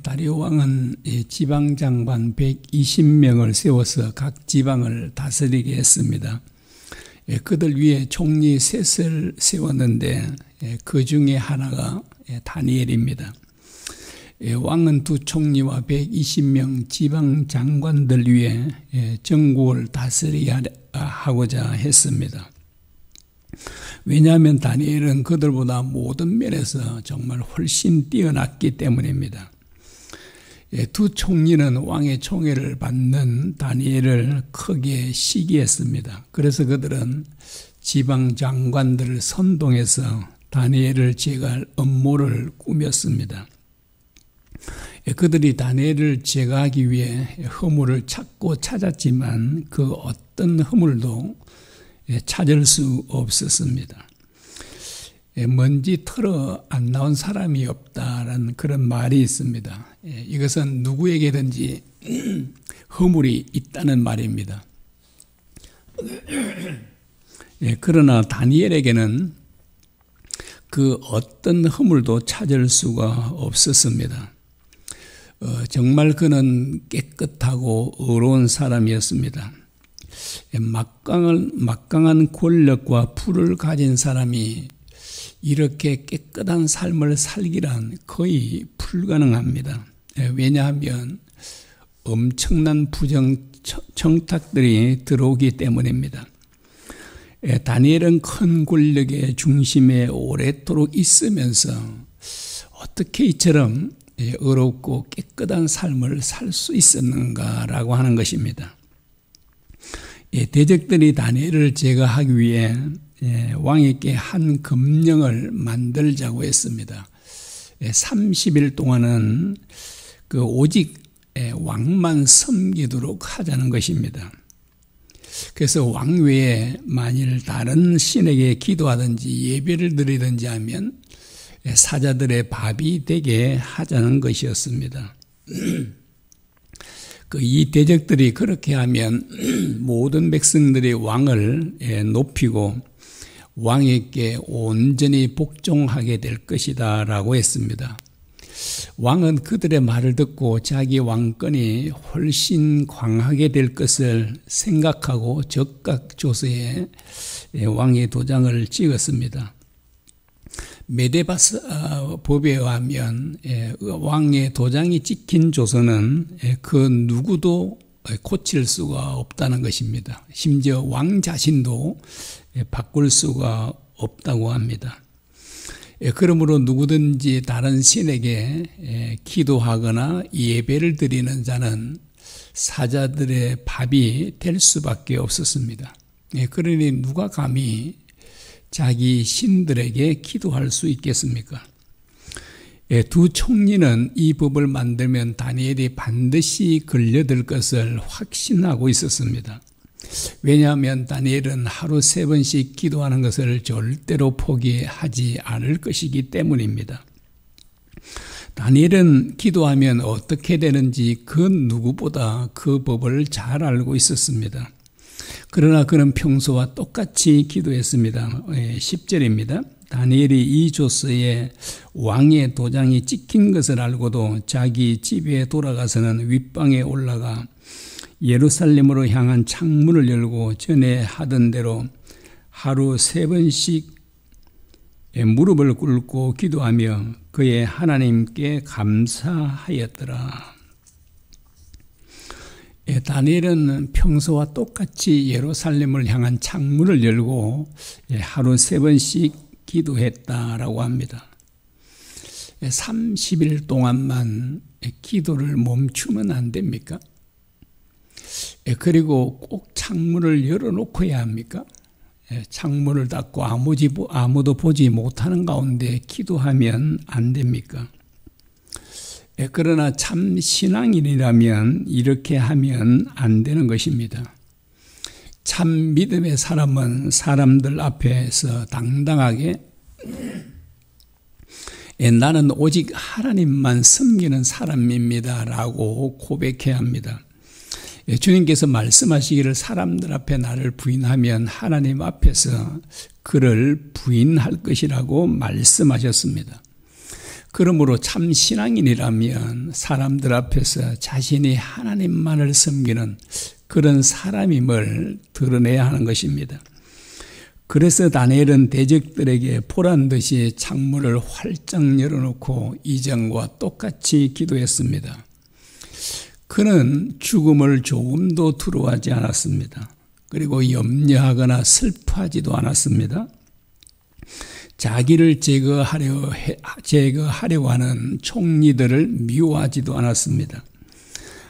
다리오 왕은 지방장관 120명을 세워서 각 지방을 다스리게 했습니다. 그들 위에 총리 셋을 세웠는데 그 중에 하나가 다니엘입니다. 왕은 두 총리와 120명 지방장관들 위해 전국을 다스리하고자 했습니다. 왜냐하면 다니엘은 그들보다 모든 면에서 정말 훨씬 뛰어났기 때문입니다. 두 총리는 왕의 총애를 받는 다니엘을 크게 시기했습니다. 그래서 그들은 지방장관들을 선동해서 다니엘을 제거할 음모를 꾸몄습니다. 그들이 다니엘을 제거하기 위해 허물을 찾고 찾았지만 그 어떤 허물도 찾을 수 없었습니다. 먼지 털어 안 나온 사람이 없다라는 그런 말이 있습니다. 이것은 누구에게든지 허물이 있다는 말입니다. 그러나 다니엘에게는 그 어떤 허물도 찾을 수가 없었습니다. 정말 그는 깨끗하고 의로운 사람이었습니다. 막강한 권력과 부를 가진 사람이 이렇게 깨끗한 삶을 살기란 거의 불가능합니다. 왜냐하면 엄청난 부정청탁들이 들어오기 때문입니다. 다니엘은 큰 권력의 중심에 오랫도록 있으면서 어떻게 이처럼 의롭고 깨끗한 삶을 살 수 있었는가라고 하는 것입니다. 대적들이 다니엘을 제거하기 위해 왕에게 한 금령을 만들자고 했습니다. 30일 동안은 오직 왕만 섬기도록 하자는 것입니다. 그래서 왕 외에 만일 다른 신에게 기도하든지 예배를 드리든지 하면 사자들의 밥이 되게 하자는 것이었습니다. 이 대적들이 그렇게 하면 모든 백성들이 왕을 높이고 왕에게 온전히 복종하게 될 것이다 라고 했습니다. 왕은 그들의 말을 듣고 자기 왕권이 훨씬 강하게 될 것을 생각하고 적각 조서에 왕의 도장을 찍었습니다. 메데바스 법에 의하면 왕의 도장이 찍힌 조서는 그 누구도 고칠 수가 없다는 것입니다. 심지어 왕 자신도 바꿀 수가 없다고 합니다. 그러므로 누구든지 다른 신에게 기도하거나 예배를 드리는 자는 사자들의 밥이 될 수밖에 없었습니다. 그러니 누가 감히 자기 신들에게 기도할 수 있겠습니까? 두 총리는 이 법을 만들면 다니엘이 반드시 걸려들 것을 확신하고 있었습니다. 왜냐하면 다니엘은 하루 3번씩 기도하는 것을 절대로 포기하지 않을 것이기 때문입니다. 다니엘은 기도하면 어떻게 되는지 그 누구보다 그 법을 잘 알고 있었습니다. 그러나 그는 평소와 똑같이 기도했습니다. 10절입니다. 다니엘이 이 조서에 왕의 도장이 찍힌 것을 알고도 자기 집에 돌아가서는 윗방에 올라가 예루살렘으로 향한 창문을 열고 전에 하던 대로 하루 3번씩 무릎을 꿇고 기도하며 그의 하나님께 감사하였더라. 다니엘은 평소와 똑같이 예루살렘을 향한 창문을 열고 하루 3번씩 기도했다라고 합니다. 30일 동안만 기도를 멈추면 안 됩니까? 그리고 꼭 창문을 열어놓고야 합니까? 창문을 닫고 아무도 보지 못하는 가운데 기도하면 안 됩니까? 그러나 참 신앙인이라면 이렇게 하면 안 되는 것입니다. 참 믿음의 사람은 사람들 앞에서 당당하게 나는 오직 하나님만 섬기는 사람입니다 라고 고백해야 합니다. 주님께서 말씀하시기를 사람들 앞에 나를 부인하면 하나님 앞에서 그를 부인할 것이라고 말씀하셨습니다. 그러므로 참 신앙인이라면 사람들 앞에서 자신이 하나님만을 섬기는 그런 사람임을 드러내야 하는 것입니다. 그래서 다니엘은 대적들에게 보란듯이 창문을 활짝 열어놓고 이전과 똑같이 기도했습니다. 그는 죽음을 조금도 두려워하지 않았습니다. 그리고 염려하거나 슬퍼하지도 않았습니다. 자기를 제거하려 하는 총리들을 미워하지도 않았습니다.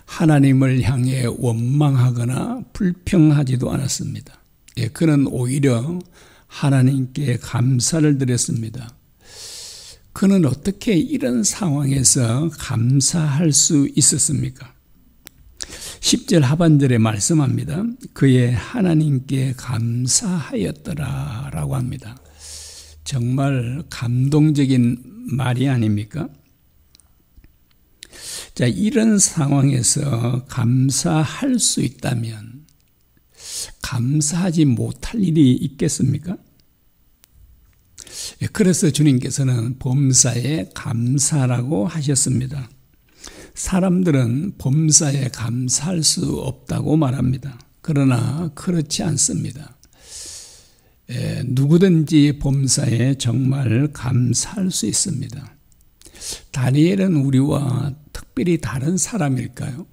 하나님을 향해 원망하거나 불평하지도 않았습니다. 그는 오히려 하나님께 감사를 드렸습니다. 그는 어떻게 이런 상황에서 감사할 수 있었습니까? 10절 하반절에 말씀합니다. 그의 하나님께 감사하였더라 라고 합니다. 정말 감동적인 말이 아닙니까? 자, 이런 상황에서 감사할 수 있다면 감사하지 못할 일이 있겠습니까? 그래서 주님께서는 범사에 감사라고 하셨습니다. 사람들은 범사에 감사할 수 없다고 말합니다. 그러나 그렇지 않습니다. 누구든지 범사에 정말 감사할 수 있습니다. 다니엘은 우리와 특별히 다른 사람일까요?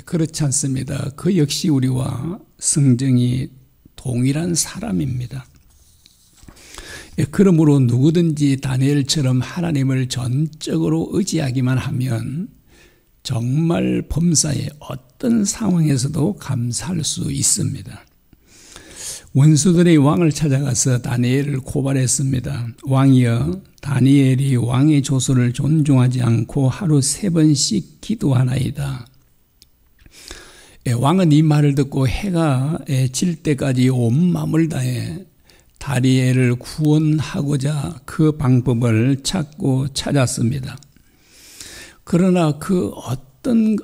그렇지 않습니다. 그 역시 우리와 성정이 동일한 사람입니다. 그러므로 누구든지 다니엘처럼 하나님을 전적으로 의지하기만 하면 정말 범사에 어떤 상황에서도 감사할 수 있습니다. 원수들이 왕을 찾아가서 다니엘을 고발했습니다. 왕이여, 다니엘이 왕의 조서를 존중하지 않고 하루 3번씩 기도하나이다. 왕은 이 말을 듣고 해가 질 때까지 온 마음을 다해 다니엘을 구원하고자 그 방법을 찾았습니다. 그러나 그 어떤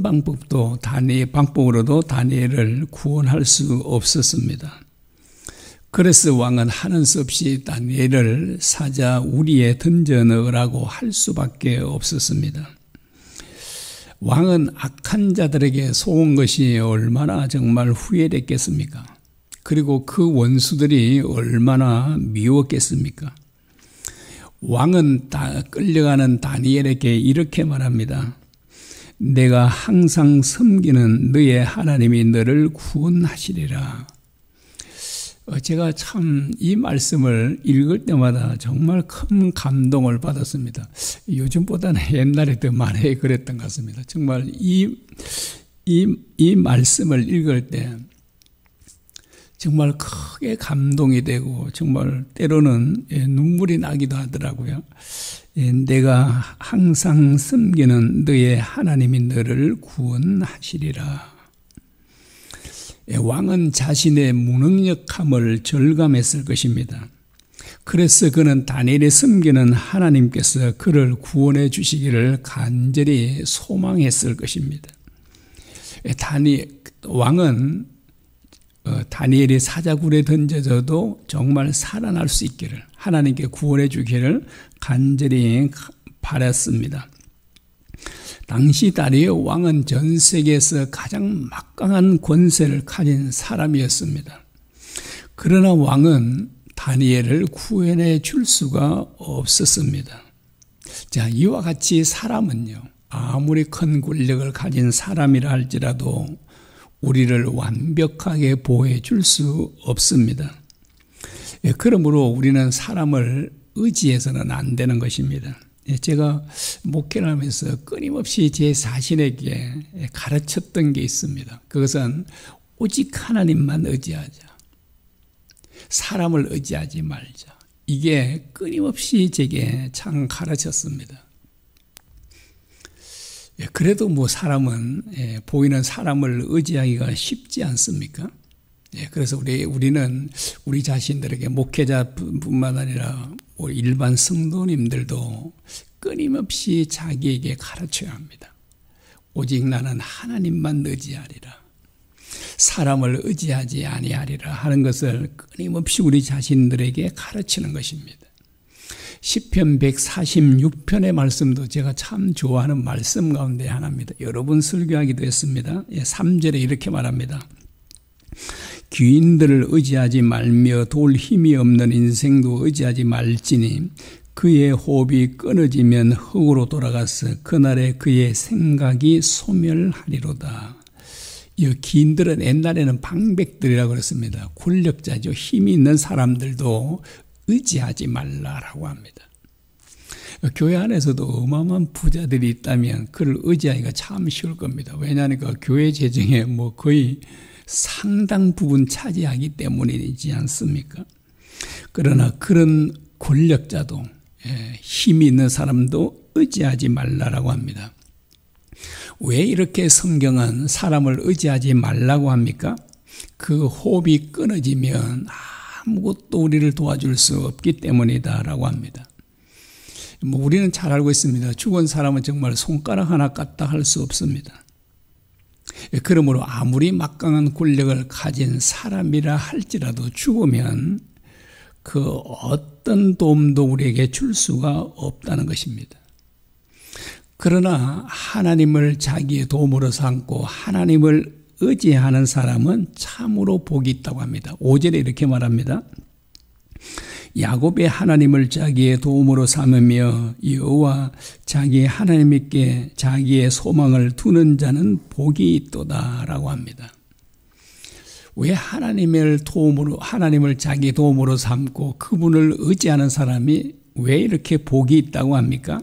방법으로도 다니엘을 구원할 수 없었습니다. 그래서 왕은 하는 수 없이 다니엘을 사자 우리에 던져 넣으라고 할 수밖에 없었습니다. 왕은 악한 자들에게 속은 것이 얼마나 정말 후회됐겠습니까? 그리고 그 원수들이 얼마나 미웠겠습니까? 왕은 끌려가는 다니엘에게 이렇게 말합니다. 내가 항상 섬기는 너의 하나님이 너를 구원하시리라. 제가 참 이 말씀을 읽을 때마다 정말 큰 감동을 받았습니다. 요즘보다는 옛날에 더 많이 그랬던 것 같습니다. 정말 이 말씀을 읽을 때 정말 크게 감동이 되고 정말 때로는 눈물이 나기도 하더라고요. 내가 항상 섬기는 너의 하나님이 너를 구원하시리라. 왕은 자신의 무능력함을 절감했을 것입니다. 그래서 그는 다니엘이 섬기는 하나님께서 그를 구원해 주시기를 간절히 소망했을 것입니다. 왕은 다니엘이 사자굴에 던져져도 정말 살아날 수 있기를, 하나님께 구원해 주기를 간절히 바랐습니다. 당시 다리오 왕은 전 세계에서 가장 막강한 권세를 가진 사람이었습니다. 그러나 왕은 다니엘을 구원해 줄 수가 없었습니다. 자, 이와 같이 사람은요, 아무리 큰 권력을 가진 사람이라 할지라도 우리를 완벽하게 보호해 줄 수 없습니다. 그러므로 우리는 사람을 의지해서는 안 되는 것입니다. 제가 목회를 하면서 끊임없이 제 자신에게 가르쳤던 게 있습니다. 그것은 오직 하나님만 의지하자. 사람을 의지하지 말자. 이게 끊임없이 제게 참 가르쳤습니다. 그래도 뭐 사람은 보이는 사람을 의지하기가 쉽지 않습니까? 그래서 우리는 우리 자신들에게 목회자뿐만 아니라 일반 성도님들도 끊임없이 자기에게 가르쳐야 합니다. 오직 나는 하나님만 의지하리라. 사람을 의지하지 아니하리라 하는 것을 끊임없이 우리 자신들에게 가르치는 것입니다. 시편 146편의 말씀도 제가 참 좋아하는 말씀 가운데 하나입니다. 여러 번 설교하기도 했습니다. 3절에 이렇게 말합니다. 귀인들을 의지하지 말며 돌 힘이 없는 인생도 의지하지 말지니 그의 호흡이 끊어지면 흙으로 돌아가서 그날에 그의 생각이 소멸하리로다. 이 귀인들은 옛날에는 방백들이라고 그랬습니다. 권력자죠. 힘이 있는 사람들도 의지하지 말라라고 합니다. 교회 안에서도 어마어마한 부자들이 있다면 그를 의지하기가 참 쉬울 겁니다. 왜냐하니까 교회 재정에 거의 상당 부분 차지하기 때문이지 않습니까? 그러나 그런 권력자도 힘이 있는 사람도 의지하지 말라라고 합니다. 왜 이렇게 성경은 사람을 의지하지 말라고 합니까? 그 호흡이 끊어지면 아무것도 우리를 도와줄 수 없기 때문이다라고 합니다. 우리는 잘 알고 있습니다. 죽은 사람은 정말 손가락 하나 까딱 할 수 없습니다. 그러므로 아무리 막강한 권력을 가진 사람이라 할지라도 죽으면 그 어떤 도움도 우리에게 줄 수가 없다는 것입니다. 그러나 하나님을 자기의 도움으로 삼고 하나님을 의지하는 사람은 참으로 복이 있다고 합니다. 5절에 이렇게 말합니다. 야곱의 하나님을 자기의 도움으로 삼으며 여호와 자기 하나님께 자기의 소망을 두는 자는 복이 있도다라고 합니다. 왜 하나님을 자기 도움으로 삼고 그분을 의지하는 사람이 왜 이렇게 복이 있다고 합니까?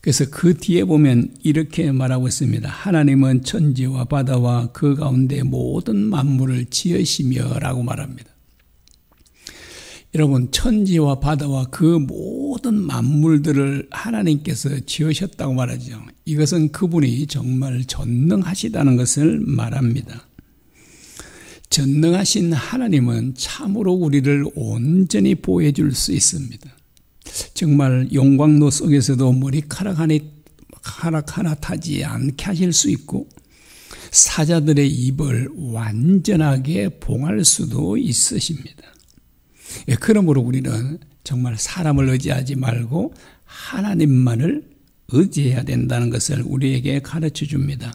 그래서 그 뒤에 보면 이렇게 말하고 있습니다. 하나님은 천지와 바다와 그 가운데 모든 만물을 지으시며 라고 말합니다. 여러분, 천지와 바다와 그 모든 만물들을 하나님께서 지으셨다고 말하죠. 이것은 그분이 정말 전능하시다는 것을 말합니다. 전능하신 하나님은 참으로 우리를 온전히 보호해 줄 수 있습니다. 정말 용광로 속에서도 머리카락 하나 타지 않게 하실 수 있고 사자들의 입을 완전하게 봉할 수도 있으십니다. 그러므로 우리는 정말 사람을 의지하지 말고 하나님만을 의지해야 된다는 것을 우리에게 가르쳐 줍니다.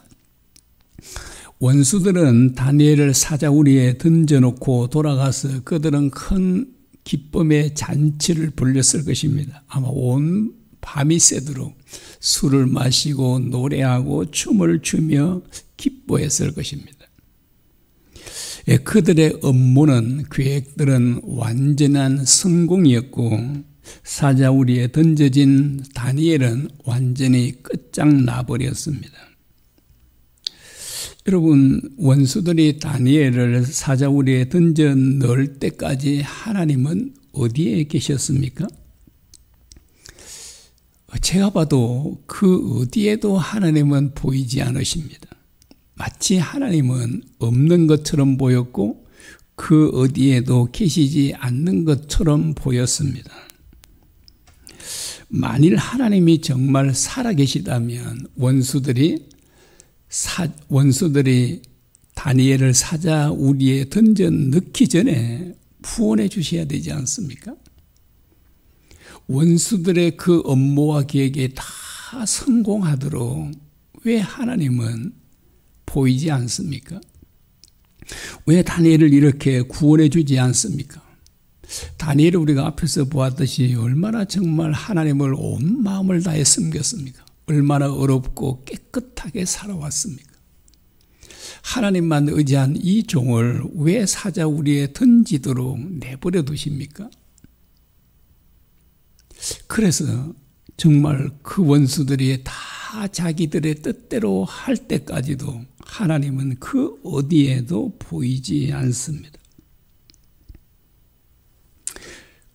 원수들은 다니엘을 사자우리에 던져놓고 돌아가서 그들은 큰 기쁨의 잔치를 벌렸을 것입니다. 아마 온 밤이 새도록 술을 마시고 노래하고 춤을 추며 기뻐했을 것입니다. 그들의 업무는 계획들은 완전한 성공이었고 사자우리에 던져진 다니엘은 완전히 끝장나버렸습니다. 여러분, 원수들이 다니엘을 사자우리에 던져 넣을 때까지 하나님은 어디에 계셨습니까? 제가 봐도 그 어디에도 하나님은 보이지 않으십니다. 마치 하나님은 없는 것처럼 보였고 그 어디에도 계시지 않는 것처럼 보였습니다. 만일 하나님이 정말 살아계시다면 원수들이 다니엘을 사자우리에 던져 넣기 전에 구원해 주셔야 되지 않습니까? 원수들의 그 업무와 계획에 다 성공하도록 왜 하나님은 보이지 않습니까? 왜 다니엘을 이렇게 구원해 주지 않습니까? 다니엘을 우리가 앞에서 보았듯이 얼마나 정말 하나님을 온 마음을 다해 섬겼습니까? 얼마나 어렵고 깨끗하게 살아왔습니까? 하나님만 의지한 이 종을 왜 사자우리에 던지도록 내버려 두십니까? 그래서 정말 그 원수들이 다 자기들의 뜻대로 할 때까지도 하나님은 그 어디에도 보이지 않습니다.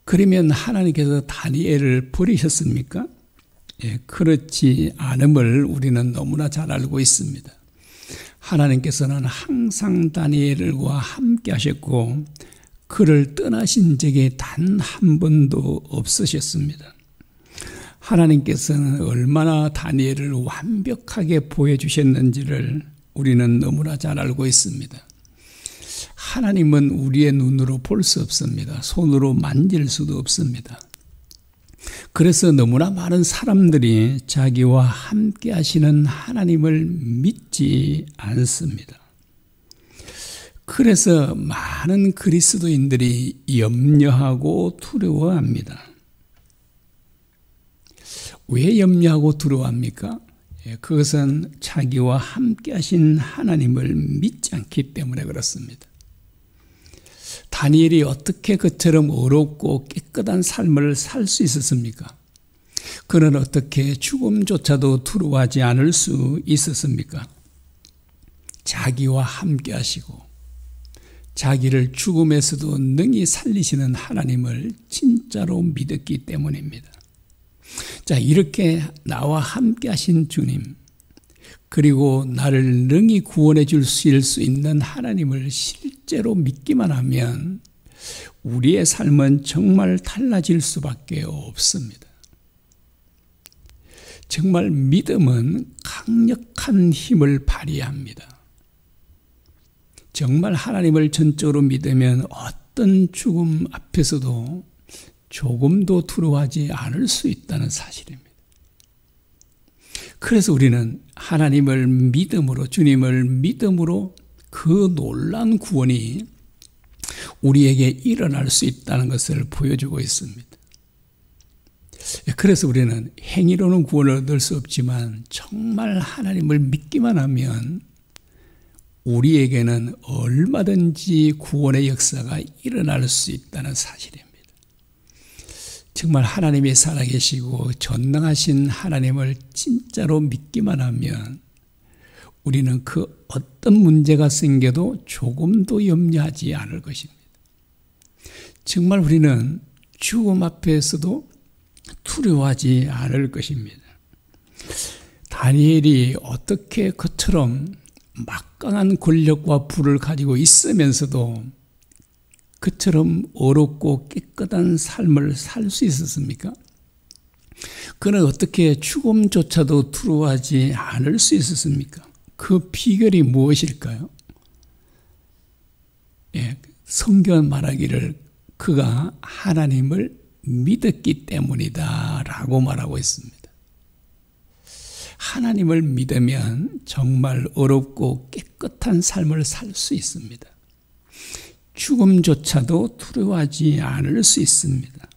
그러면 하나님께서 다니엘을 버리셨습니까? 그렇지 않음을 우리는 너무나 잘 알고 있습니다. 하나님께서는 항상 다니엘과 함께 하셨고 그를 떠나신 적이 단 한 번도 없으셨습니다. 하나님께서는 얼마나 다니엘을 완벽하게 보여주셨는지를 우리는 너무나 잘 알고 있습니다. 하나님은 우리의 눈으로 볼 수 없습니다. 손으로 만질 수도 없습니다. 그래서 너무나 많은 사람들이 자기와 함께 하시는 하나님을 믿지 않습니다. 그래서 많은 그리스도인들이 염려하고 두려워합니다. 왜 염려하고 두려워합니까? 그것은 자기와 함께 하신 하나님을 믿지 않기 때문에 그렇습니다. 다니엘이 어떻게 그처럼 어렵고 깨끗한 삶을 살 수 있었습니까? 그는 어떻게 죽음조차도 두려워하지 않을 수 있었습니까? 자기와 함께 하시고 자기를 죽음에서도 능히 살리시는 하나님을 진짜로 믿었기 때문입니다. 자, 이렇게 나와 함께 하신 주님, 그리고 나를 능히 구원해 주실 수 있는 하나님을 실제로 믿기만 하면 우리의 삶은 정말 달라질 수밖에 없습니다. 정말 믿음은 강력한 힘을 발휘합니다. 정말 하나님을 전적으로 믿으면 어떤 죽음 앞에서도 조금도 두려워하지 않을 수 있다는 사실입니다. 그래서 우리는 하나님을 믿음으로, 주님을 믿음으로 그 놀라운 구원이 우리에게 일어날 수 있다는 것을 보여주고 있습니다. 그래서 우리는 행위로는 구원을 얻을 수 없지만 정말 하나님을 믿기만 하면 우리에게는 얼마든지 구원의 역사가 일어날 수 있다는 사실입니다. 정말 하나님이 살아계시고 전능하신 하나님을 진짜로 믿기만 하면 우리는 그 어떤 문제가 생겨도 조금도 염려하지 않을 것입니다. 정말 우리는 죽음 앞에서도 두려워하지 않을 것입니다. 다니엘이 어떻게 그처럼 막강한 권력과 부를 가지고 있으면서도 그처럼 어렵고 깨끗한 삶을 살 수 있었습니까? 그는 어떻게 죽음조차도 두려워하지 않을 수 있었습니까? 그 비결이 무엇일까요? 성경 말하기를 그가 하나님을 믿었기 때문이다 라고 말하고 있습니다. 하나님을 믿으면 정말 어렵고 깨끗한 삶을 살 수 있습니다. 죽음조차도 두려워하지 않을 수 있습니다.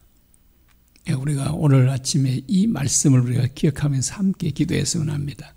우리가 오늘 아침에 이 말씀을 우리가 기억하면서 함께 기도했으면 합니다.